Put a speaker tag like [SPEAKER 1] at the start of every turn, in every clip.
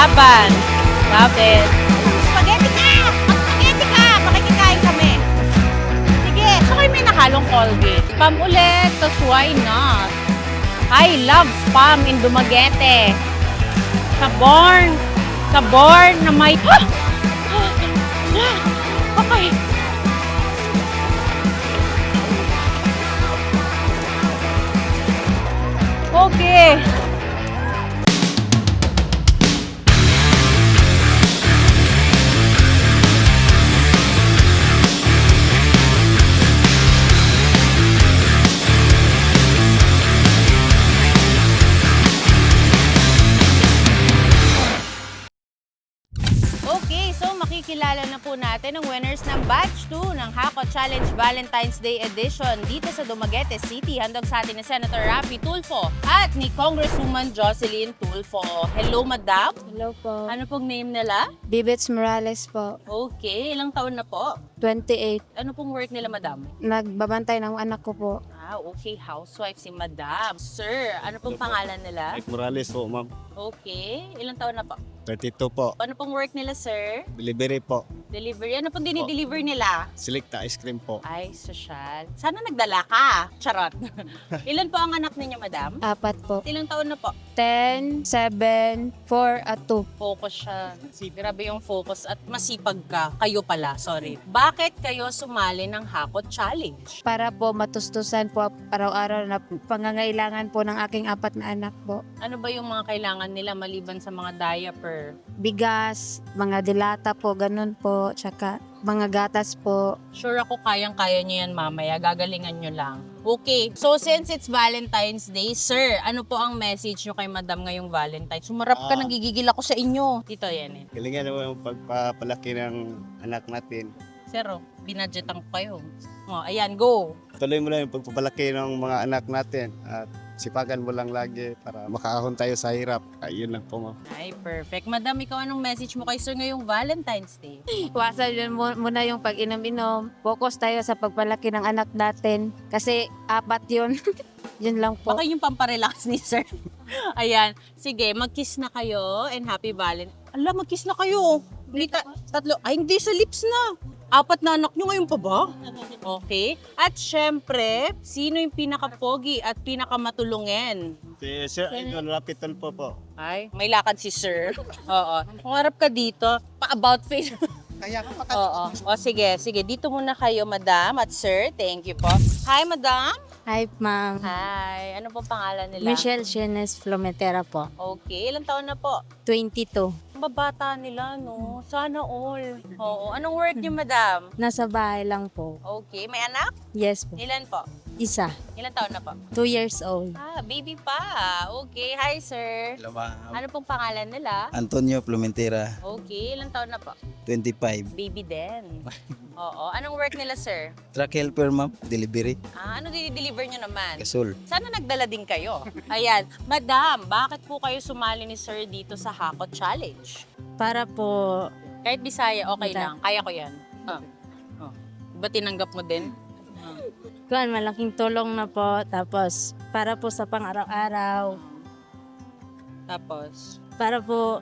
[SPEAKER 1] Laban. Love it. Spaghetti ka! Spaghetti ka! Makikikain kami. Sige, so kayo may nahalong Colgate. Spam ulit, cause why not? I love spam in Dumaguete. Sa born na may... Okay. Okay. Okay, so makikilala na po natin ang winners ng Batch 2 ng Hako Challenge Valentine's Day Edition dito sa Dumaguete City. Handog sa atin ni Senator Raffy Tulfo at ni Congresswoman Jocelyn Tulfo. Hello, Madam.
[SPEAKER 2] Hello po.
[SPEAKER 1] Ano pong name nila?
[SPEAKER 2] Bibits Morales po,
[SPEAKER 1] Okay, ilang taon na po?
[SPEAKER 2] 28.
[SPEAKER 1] Ano pong work nila, Madam?
[SPEAKER 2] Nagbabantay ng anak ko po.
[SPEAKER 1] Ah, okay, housewife si Madam. Sir, ano pong pangalan nila?
[SPEAKER 3] Mike Morales po, ma'am.
[SPEAKER 1] Okay, ilang taon na po?
[SPEAKER 3] 32 po.
[SPEAKER 1] Ano pong work nila, sir?
[SPEAKER 3] Delivery po.
[SPEAKER 1] Delivery. Ano pong dinideliver nila?
[SPEAKER 3] Selecta ice cream po.
[SPEAKER 1] Ay, sosyal. Sana nagdala ka. Charot. Ilan po ang anak ninyo, Madam?
[SPEAKER 2] 4 po.
[SPEAKER 1] Ilang taon na po?
[SPEAKER 2] 10, 7, 4 at 2.
[SPEAKER 1] Focus siya. Grabe yung focus at masipag ka. Kayo pala, sorry. Bakit kayo sumali ng Hakot Challenge?
[SPEAKER 2] Para po matustusan po araw-araw na pangangailangan po ng aking 4 na anak po.
[SPEAKER 1] Ano ba yung mga kailangan nila maliban sa mga diaper?
[SPEAKER 2] Bigas, mga dilata po, ganun po. Tsaka mga gatas po.
[SPEAKER 1] Sure ako kayang-kaya nyo yan mamaya. Gagalingan nyo lang. Okay. So since it's Valentine's Day, sir, ano po ang message nyo kay Madam ngayong Valentine's? Sumarap ka, nagigigil ako sa inyo. Dito, yan eh.
[SPEAKER 3] Galingan naman yung pagpapalaki ng anak natin.
[SPEAKER 1] Sir, oh, binadgetan ko kayo. Oh, ayan, go.
[SPEAKER 3] Tuloy mo lang yung pagpapalaki ng mga anak natin at sipagan mo lang lagi para makaahon tayo sa hirap. Ayun lang po, ma'am.
[SPEAKER 1] Ay, perfect. Madam, ikaw anong message mo kay sir ngayong Valentine's Day?
[SPEAKER 2] Iwasan yun muna yung pag-inom-inom. Focus tayo sa pagpalaki ng anak natin. Kasi 4 yun. Yun lang po.
[SPEAKER 1] Baka yung pamparelax ni sir. Ayan. Sige, mag-kiss na kayo and happy Valentine's. Ala, mag-kiss na kayo. Hindi tatlo. Ay, hindi sa lips na. 4 na anak nyo ngayon pa ba? Okay. At syempre, sino yung pinaka-pogi at pinaka-matulungin?
[SPEAKER 3] Si Sir Idol Rapitol po.
[SPEAKER 1] Ay, may lakad si sir. Oo. Kung harap ka dito, pa-about face.
[SPEAKER 3] Kaya ka
[SPEAKER 1] Oo. O sige. Dito muna kayo, madam at sir. Thank you po. Hi, madam.
[SPEAKER 2] Hi, ma'am.
[SPEAKER 1] Hi. Ano po pangalan nila?
[SPEAKER 2] Michelle Shenes Flometera po.
[SPEAKER 1] Okay. Ilang taon na po?
[SPEAKER 2] 22.
[SPEAKER 1] Mababata nila, no? Sana all. Oo. Anong work niyo, madam?
[SPEAKER 2] Nasa bahay lang po.
[SPEAKER 1] Okay. May anak?
[SPEAKER 2] Yes po.
[SPEAKER 1] Ilan po?
[SPEAKER 2] Isa.
[SPEAKER 1] Ilang taon na po?
[SPEAKER 2] 2 years old.
[SPEAKER 1] Ah, baby pa. Okay. Hi, sir.
[SPEAKER 4] Hello, ma'am.
[SPEAKER 1] Ano pong pangalan nila?
[SPEAKER 4] Antonio Plumentera,
[SPEAKER 1] Okay. Ilang taon na po?
[SPEAKER 4] 25.
[SPEAKER 1] Baby din. Oo. Anong work nila, sir?
[SPEAKER 4] Truck helper, ma'am. Delivery.
[SPEAKER 1] Ah, ano deliver nyo naman?
[SPEAKER 4] Gasol.
[SPEAKER 1] Sana nagdala din kayo. Ayan. Madam, bakit po kayo sumali ni sir dito sa Hakot Challenge?
[SPEAKER 2] Para po,
[SPEAKER 1] Kahit Bisaya, okay
[SPEAKER 2] Madam.
[SPEAKER 1] lang. Kaya ko yan. Oh. Ba tinanggap mo din?
[SPEAKER 2] kuan malaking tulong na po. Tapos, para po sa pang-araw-araw.
[SPEAKER 1] Tapos,
[SPEAKER 2] Para po,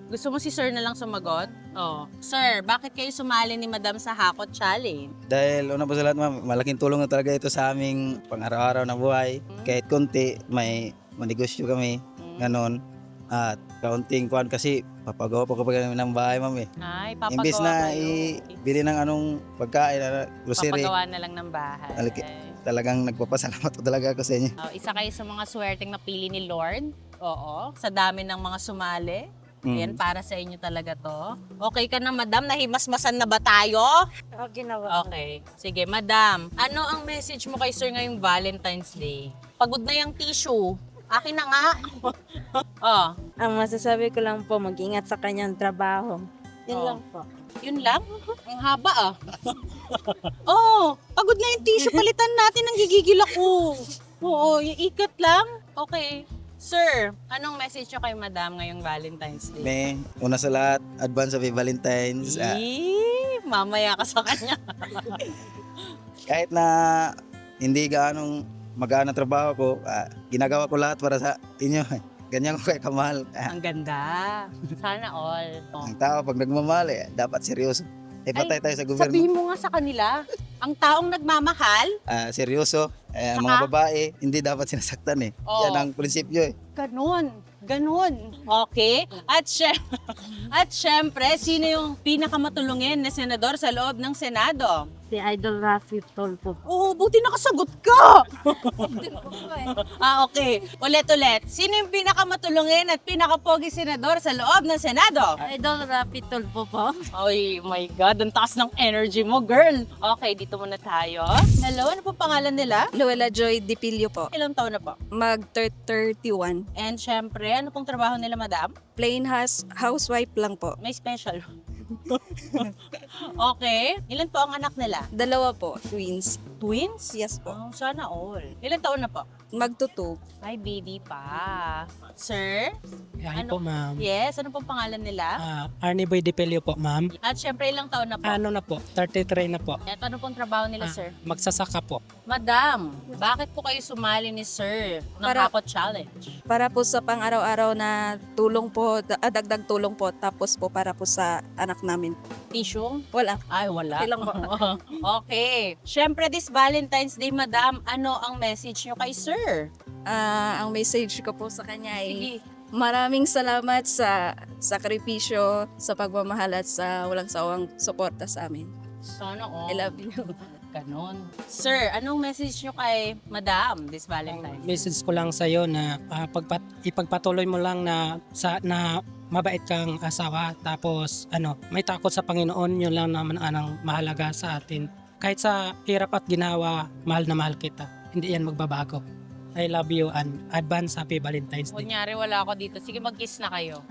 [SPEAKER 1] gusto mo si sir na lang sumagot? Oh. Sir, bakit kayo sumali ni Madam sa Hakot Challenge?
[SPEAKER 4] Dahil una po sa lahat, ma'am, malaking tulong na talaga ito sa aming pang-araw-araw na buhay. Kahit konti, may manegosyo kami. Ganon. At kaunting kuan kasi papagawa po kapag kami ng bahay, ma'am eh.
[SPEAKER 1] Ay, papagawa
[SPEAKER 4] Imbis na
[SPEAKER 1] kayo.
[SPEAKER 4] ibili ng anong pagkain, grocery,
[SPEAKER 1] Papagawa na lang ng bahay.
[SPEAKER 4] talagang nagpapasalamat po talaga ako sa inyo.
[SPEAKER 1] Oh, isa kayo sa mga swerteng napili ni Lord. Oo. Sa dami ng mga sumali. Ayan, para sa inyo talaga to. Okay ka na, madam? Nahimasmasan na ba tayo?
[SPEAKER 2] okay na po.
[SPEAKER 1] Okay. Sige, madam. Ano ang message mo kay sir ngayong Valentine's Day? Pagod na yung tissue. Akin na nga. Oh,
[SPEAKER 2] Ang masasabi ko lang po, mag-ingat sa kanyang trabaho. Yun
[SPEAKER 1] Oh.
[SPEAKER 2] lang po.
[SPEAKER 1] yun lang. Ang haba ah. Oh, pagod na yung tissue. Palitan natin. Ang gigigil ako. Oo, yung ikat lang. Okay. Sir, anong message nyo kay madam ngayong Valentine's Day?
[SPEAKER 4] May una sa lahat, advance happy Valentine's.
[SPEAKER 1] Mamaya ka sa kanya.
[SPEAKER 4] Kahit na hindi gaanong magaan ang trabaho ko, ginagawa ko lahat para sa inyo. ganyan ko kay kamahal.
[SPEAKER 1] Ang ganda. Sana all. Oh.
[SPEAKER 4] Ang tao pag nagmamahal dapat seryoso. Patay tayo sa gobyerno.
[SPEAKER 1] Sabihin mo nga sa kanila, ang taong nagmamahal,
[SPEAKER 4] Seryoso.
[SPEAKER 1] Saka?
[SPEAKER 4] Mga babae, hindi dapat sinasaktan
[SPEAKER 1] Oo.
[SPEAKER 4] Yan ang prinsipyo
[SPEAKER 1] ganon. Okay? At syempre, sino yung pinakamatulungin na senador sa loob ng Senado?
[SPEAKER 2] Si Idol Rafi Tolpo.
[SPEAKER 1] Oo, buti nakasagot ka! Okay. Ulit. Sino yung pinakamatulungin at pinakapogi senador sa loob ng Senado?
[SPEAKER 2] Idol Rafi Tolpo po.
[SPEAKER 1] Ay, my God, ang taas ng energy mo, girl. Okay, dito muna tayo. Hello, ano po pangalan nila?
[SPEAKER 5] Luella Joy Dipilio po.
[SPEAKER 1] Ilang taon na po?
[SPEAKER 5] Mag-31.
[SPEAKER 1] And syempre, ano pong trabaho nila, madam?
[SPEAKER 5] Plain housewife lang po.
[SPEAKER 1] May special. Okay. Ilan po ang anak nila?
[SPEAKER 5] 2 po, twins.
[SPEAKER 1] Twins?
[SPEAKER 5] Yes po.
[SPEAKER 1] Oh, sana all. Ilan taon na po?
[SPEAKER 5] Magtutu.
[SPEAKER 1] Ay, baby pa. Sir?
[SPEAKER 6] Hi
[SPEAKER 1] Ano?
[SPEAKER 6] po, ma'am.
[SPEAKER 1] Yes, ano pong pangalan nila?
[SPEAKER 6] Arnie Boy Dipelio po, ma'am.
[SPEAKER 1] At syempre, ilang taon na po?
[SPEAKER 6] Ano na po? 33 na po.
[SPEAKER 1] At ano pong trabaho nila, sir?
[SPEAKER 6] Magsasaka po.
[SPEAKER 1] Madam, bakit po kayo sumali ni sir ng
[SPEAKER 5] Para-
[SPEAKER 1] Hakot Challenge?
[SPEAKER 5] Para po sa pang-araw-araw na tulong po, dagdag tulong po. Tapos po para po sa anak namin.
[SPEAKER 1] Tissue?
[SPEAKER 5] Wala.
[SPEAKER 1] Ay, wala.
[SPEAKER 5] Okay lang po.
[SPEAKER 1] Okay. Syempre, this Valentine's Day, madam, ano ang message nyo kay sir?
[SPEAKER 5] Ang message ko po sa kanya ay
[SPEAKER 1] Sige.
[SPEAKER 5] maraming salamat sa sakripisyo, sa pagmamahal at sa walang sawang suporta sa amin.
[SPEAKER 1] Sana all.
[SPEAKER 5] I love you.
[SPEAKER 1] Ganon. Sir, anong message nyo kay madam this Valentine's?
[SPEAKER 6] Message ko lang sa iyo na ipagpatuloy mo lang na mabait kang asawa, tapos may takot sa Panginoon, yun lang naman ang mahalaga sa atin. Kahit sa hirap at ginawa, mahal na mahal kita. Hindi yan magbabago. I love you and advance happy Valentine's Day.
[SPEAKER 1] Kunyari wala ako dito. Sige, mag-kiss na kayo.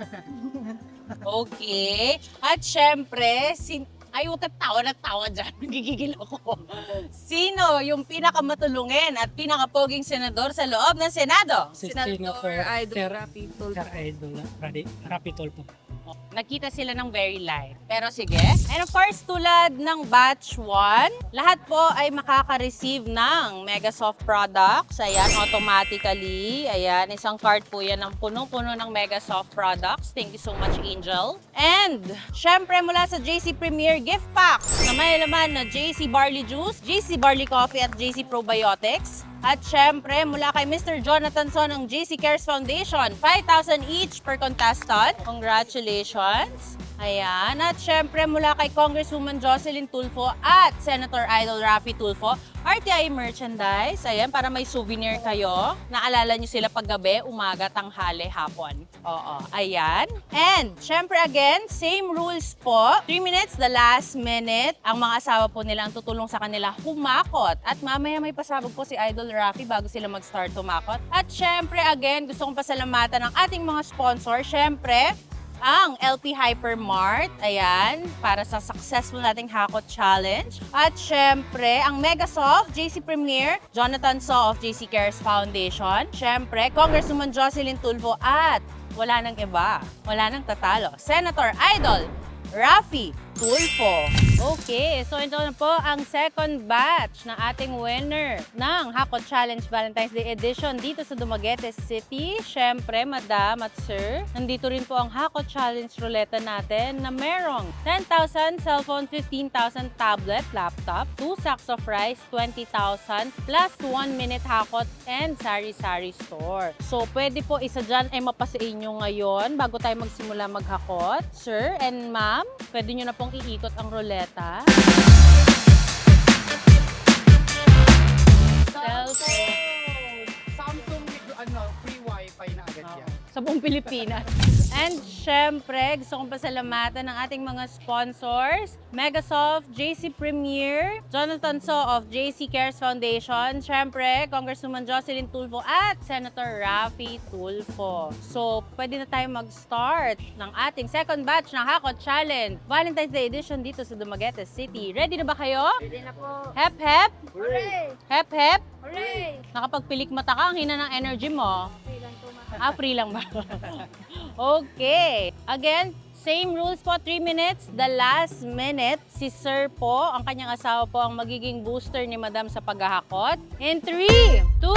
[SPEAKER 1] Okay. At syempre, ay, tawa dyan. Nagigigil ako. Sino yung pinakamatulungin at pinakapoging senador sa loob ng Senado?
[SPEAKER 6] Si
[SPEAKER 5] Senador Idol Rafi Tolpo.
[SPEAKER 6] Sir Idol Rapi Tolpo.
[SPEAKER 1] Nakita sila ng very light. Pero sige. And of course, tulad ng batch 1, lahat po ay makaka-receive ng Megasoft products. Ayan, automatically. Ayan, isang card po yan ng punong-puno ng Megasoft products. Thank you so much, Angel. And, syempre mula sa JC Premier Gift Pack na may laman na JC Barley Juice, JC Barley Coffee at JC Probiotics. At syempre, mula kay Mr. Jonathan Son ng JC Cares Foundation, 5,000 each per contestant. Congratulations! Ayan. At syempre, mula kay Congresswoman Jocelyn Tulfo at Senator Idol Rafi Tulfo, RTI merchandise. Ayan, para may souvenir kayo. Naalala nyo sila paggabi, umaga, tanghali, hapon. Oo, ayan. And, syempre again, same rules po. 3 minutes, the last minute. Ang mga asawa po nila ang tutulong sa kanila humakot. At mamaya may pasabog po si Idol Rafi bago sila mag-start humakot. At syempre, again, gusto kong pasalamatan ng ating mga sponsor. Syempre, ang LP Hypermart, ayan, para sa successful nating Hakot Challenge. At syempre, ang Megasoft, JC Premier, Jonathan So of JC Cares Foundation. Syempre, Congresswoman Jocelyn Tulfo at wala nang iba, wala nang tatalo, Senator Idol Rafi Tulfo. Okay, so ito na po ang second batch ng ating winner ng Hakot Challenge Valentine's Day Edition dito sa Dumaguete City. Syempre, madam at sir, nandito rin po ang Hakot Challenge Ruleta natin na merong 10,000 cellphone, 15,000 tablet, laptop, 2 sacks of rice, 20,000, plus 1 minute hakot and sari-sari store. So, pwede po isa dyan ay mapasa inyo ngayon bago tayo magsimula maghakot. Sir and ma'am, pwede nyo na pong iikot ang ruleta. Cellphone.
[SPEAKER 3] Samsung free wifi na agad yan.
[SPEAKER 1] Sa buong Pilipinas. And syempre, gusto kong pasalamatan ng ating mga sponsors, Megasoft, JC Premier, Jonathan So of JC Cares Foundation, syempre, Congresswoman Jocelyn Tulfo at Senator Rafi Tulfo. So, pwede na tayo mag-start ng ating second batch ng Hakot Challenge Valentine's Day Edition dito sa Dumaguete City. Ready na ba kayo?
[SPEAKER 2] Ready na po.
[SPEAKER 1] Hep, hep!
[SPEAKER 2] Hooray!
[SPEAKER 1] Hep, hep!
[SPEAKER 2] Hooray!
[SPEAKER 1] Nakapagpilik mata ka, ang hina ng energy mo.
[SPEAKER 2] Free lang po,
[SPEAKER 1] Free lang ba? Okay. Again, same rules po, 3 minutes. The last minute, si Sir po, ang kanyang asawa po, ang magiging booster ni Madam sa paghahakot. In 3, 2,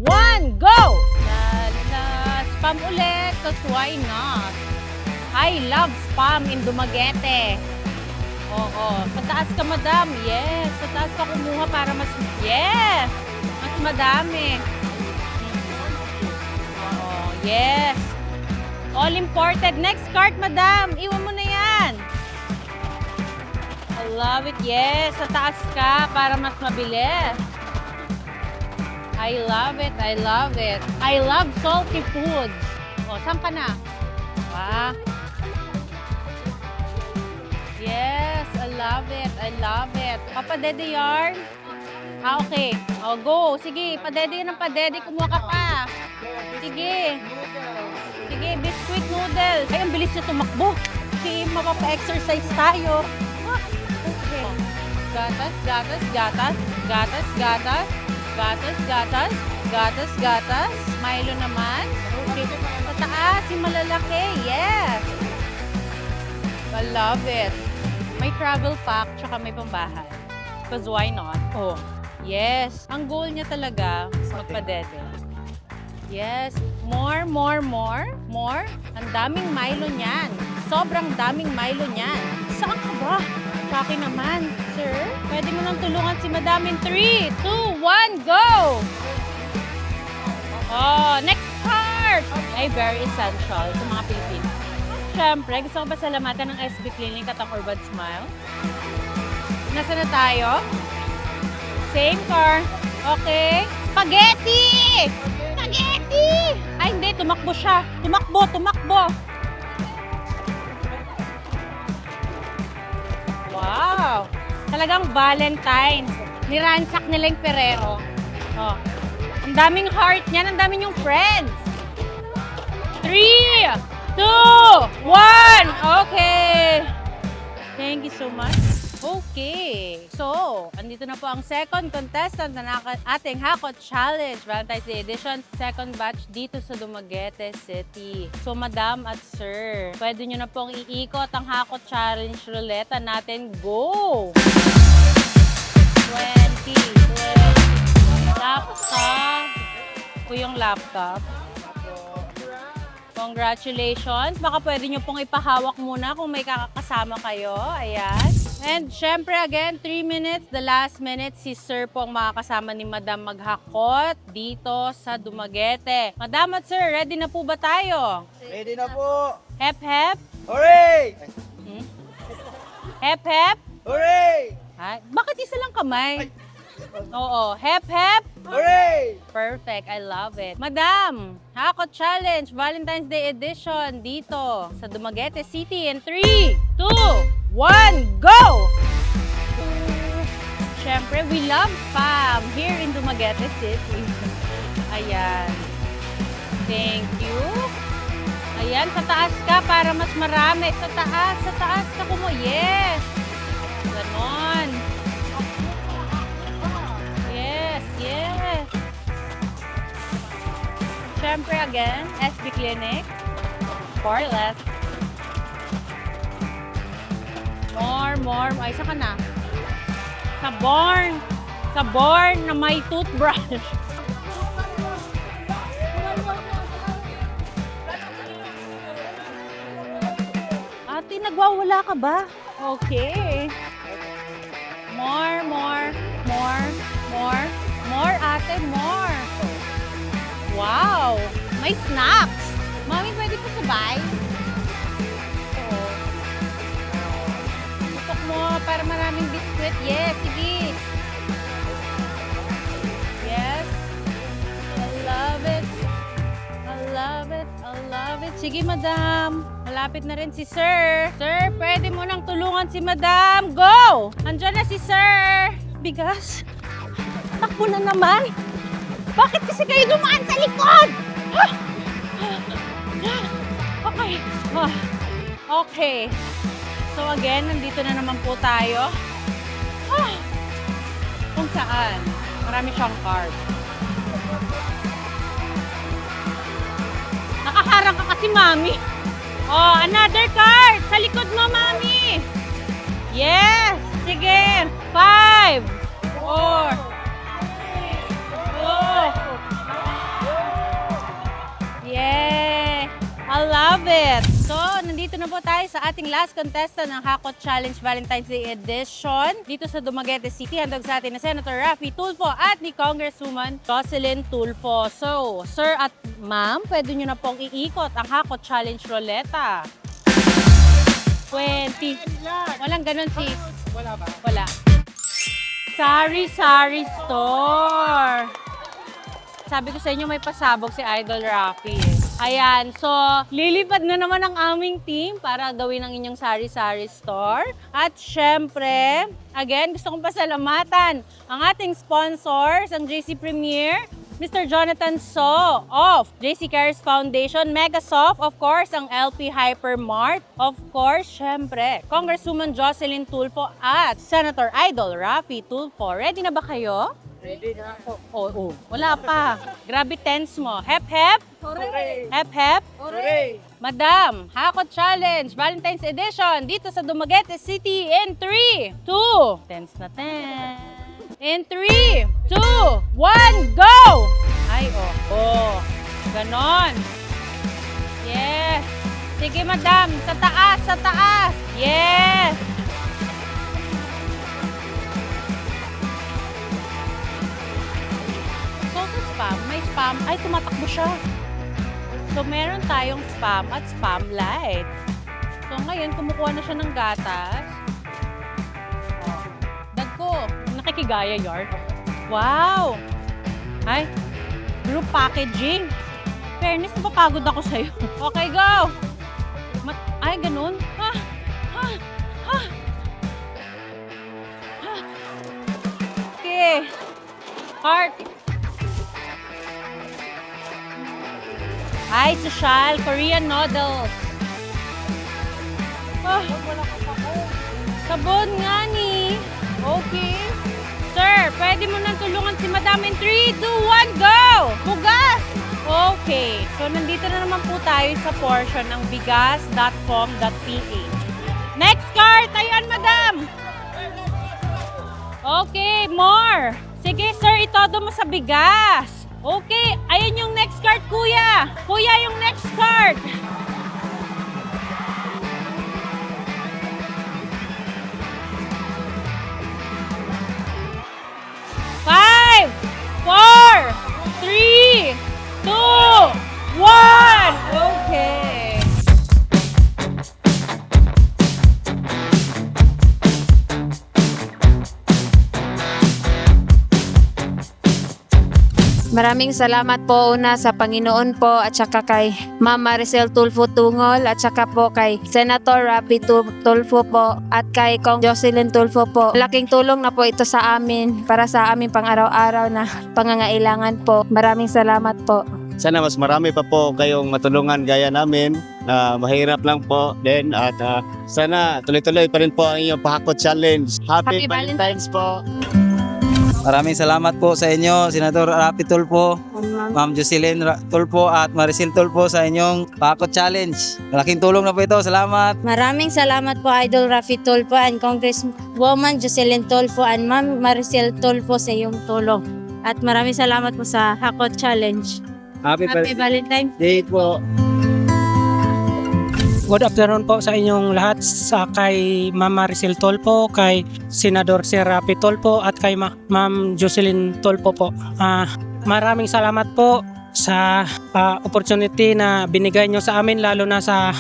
[SPEAKER 1] 1, go! Lalas, spam ulit. Cause why not? I love spam in Dumaguete. Oo. Pataas ka, madam. Yes. Pataas ka kumuha para mas... Yes! Mas madami. Oo. Yes. All imported. Next cart, madam. Iwan mo na yan. I love it. Yes. Sa taas ka para mas mabilis. I love it. I love it. I love salty foods. O, saan ka na? Ah. Yes. I love it. I love it. Papadede yarn? Ah, okay. O, go. Sige. Padede yan ng padede. Kumuha ka pa. Sige. Sige. Biscuit noodles. Ay, ang bilis niya tumakbo. Okay. Mapapa-exercise tayo. Ah, okay. Gatas, gatas, gatas. Gatas, gatas. Gatas, gatas. Gatas, gatas. Milo naman. Okay. Sa taas, yung malalaki. Yes. I love it. May travel pack, tsaka may pambahay. Because why not? Oh, yes. Ang goal niya talaga is magpadede. Yes. More, more, more, more. Ang daming Milo niyan. Sobrang daming Milo niyan. Saan ka ba? Sa akin naman. Sir, pwede mo nang tulungan si Madam in 3, 2, 1, go! Oh, next card! Ay, very essential sa mga Pilipino. Siyempre, gusto ko pasalamatan ng SB Clinic at ang Urban Smile. Nasaan na tayo? Same car. Okay. Spaghetti! Spaghetti! Ay, hindi. Tumakbo siya. Tumakbo, tumakbo. Wow! Talagang Valentine's. Niransak nila yung Ferrero. Oh. Ang daming heart niyan. Ang daming yung friends. 3, 2, 1. Okay. Thank you so much. Okay. So, andito na po ang second contestant na ating Hakot Challenge Valentine's Day Edition. Second batch dito sa Dumaguete City. So, madam at sir, pwede nyo na pong iikot ang Hakot Challenge Ruleta natin. Go! 20. Laptop. Po yung laptop. Congratulations. Baka pwede nyo pong ipahawak muna kung may kakasama kayo. Ayan. And syempre again, 3 minutes. The last minute, si Sir po ang makakasama ni Madam maghakot dito sa Dumaguete. Madam at Sir, ready na po ba tayo?
[SPEAKER 4] Ready na po!
[SPEAKER 1] Hep hep?
[SPEAKER 4] Hooray!
[SPEAKER 1] Hep hep?
[SPEAKER 4] Hooray!
[SPEAKER 1] Ha? Bakit isa lang kamay? Oo. Hep hep?
[SPEAKER 4] Hooray!
[SPEAKER 1] Perfect. I love it. Madam, Hakot Challenge Valentine's Day Edition dito sa Dumaguete City in 3, 2, 1, go! Siyempre, we love spam here in Dumaguete City. Ayan. Thank you. Ayan, sa taas ka para mas marami. Sa taas ka kumo. Yes. Ganon. Yes, yes. Siyempre again, SB Clinic. For less. More. Ay, isa ka na. Sa born na may toothbrush. Ate, nagwawala ka ba? Okay. More, ate, more. Wow! May snacks! Mami, pwede po sabay? Oo. Tutok mo para maraming biscuit. Yes, sige. Yes. I love it. I love it. I love it. Sige, madam. Malapit na rin si sir. Sir, pwede mo nang tulungan si madam. Go! Andiyan na si sir. Bigas. Takbo na naman. Bakit kasi kayo dumaan sa likod? Okay. Okay. So again, nandito na naman po tayo. Kung saan. Marami siyang card. Nakaharang ka kasi, mami. Oh, another card. Sa likod mo, mami. Yes. Sige. 5, 4, Yes! love it! So, nandito na po tayo sa ating last contestant ng Hakot Challenge Valentine's Day Edition. Dito sa Dumaguete City, handog sa atin na Senator Raffy Tulfo at ni Congresswoman Jocelyn Tulfo. So, sir at ma'am, pwede nyo na pong iikot ang Hakot Challenge Roleta. 20. Walang ganun, sis.
[SPEAKER 6] Wala ba?
[SPEAKER 1] Wala. Sari-sari store. Sabi ko sa inyo, may pasabog si Idol Raffy. Ayan, so lilipad na naman ang aming team para gawin ang inyong sari-sari store. At syempre, again, gusto kong pasalamatan ang ating sponsors, ang JC Premier, Mr. Jonathan So of JC Cares Foundation, Megasoft, of course, ang LP Hypermart, of course, syempre, Congresswoman Jocelyn Tulfo at Senator Idol Raffy Tulfo. Ready na ba kayo?
[SPEAKER 6] Ready na ako.
[SPEAKER 1] Oo, wala pa. Grabe tense mo. Hep, hep.
[SPEAKER 6] Hooray!
[SPEAKER 1] Hep, hep.
[SPEAKER 6] Hooray!
[SPEAKER 1] Madam, Hakot Challenge, Valentine's Edition, dito sa Dumaguete City in 3, 2, tense na tense. In 3, 2, 1, go! Ay, oh. Ganon. Yes. Sige, madam. Sa taas, sa taas. Yes. So, sa spam, may spam. Ay, tumatakbo siya. So, meron tayong spam at spam light. So, ngayon, kumukuha na siya ng gatas. Oh. Dagko. Nakikigaya yard. Wow! Ay, group packaging. Fairness, napapagod ako sa'yo. Okay, go! Ay, ganun. Okay. Heart. Ay, social. Korean noodles. Sabon nga ni. Okay. Sir, pwede mo nang tulungan si Madam in 3, 2, 1, go! Bugas! Okay. So, nandito na naman po tayo sa portion ng bigas.com.ph. Next card! Ayan, Madam! Okay, more! Sige, sir, itodo mo sa bigas. Okay, ayan yung next card, kuya. Kuya, yung next card. Five, 4, 3, 2, 1. Okay.
[SPEAKER 2] Maraming salamat po una sa Panginoon po at saka kay Ma'am Maricel Tulfo Tungol at saka po kay Senator Raffy Tulfo po at kay Kong Jocelyn Tulfo po. Laking tulong na po ito sa amin para sa aming pang-araw-araw na pangangailangan po. Maraming salamat po.
[SPEAKER 3] Sana mas marami pa po kayong matulungan gaya namin na mahirap lang po din at sana tuloy-tuloy pa rin po ang inyong Hakot Challenge. Happy
[SPEAKER 2] Happy
[SPEAKER 3] Valentine's po!
[SPEAKER 4] Maraming salamat po sa inyo, Senator Raffy Tulfo, Ma'am Jocelyn Tulfo at Maricel Tulfo sa inyong Hakot Challenge. Malaking tulong na po ito. Salamat.
[SPEAKER 7] Maraming salamat po Idol Raffy Tulfo and Congresswoman Jocelyn Tulfo and Ma'am Maricel Tulfo sa iyong tulong. At maraming salamat po sa Hakot Challenge.
[SPEAKER 4] Happy
[SPEAKER 7] Valentine's
[SPEAKER 4] Day po.
[SPEAKER 6] Good afternoon po sa inyong lahat, sa kay Ma'am Maricel Tulfo, kay Senador Sir Raffy Tulfo at kay Ma'am Jocelyn Tulfo po. Maraming salamat po sa opportunity na binigay nyo sa amin, lalo na sa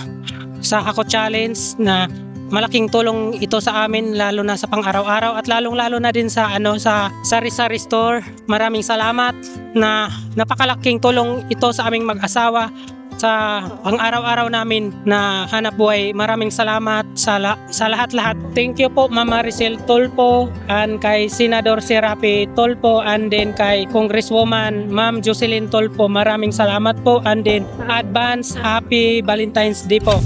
[SPEAKER 6] Hakot Challenge, na malaking tulong ito sa amin lalo na sa pang-araw-araw at lalong-lalo na din sa sa sari-sari store. Maraming salamat, na napakalaking tulong ito sa aming mag-asawa sa pang-araw-araw namin na hanap buhay. Maraming salamat sa lahat-lahat. Thank you po Ma'am Maricel Tulfo and kay Senador Sir Raffy Tulfo and then kay Congresswoman Ma'am Jocelyn Tulfo. Maraming salamat po and then advance Happy Valentine's Day po.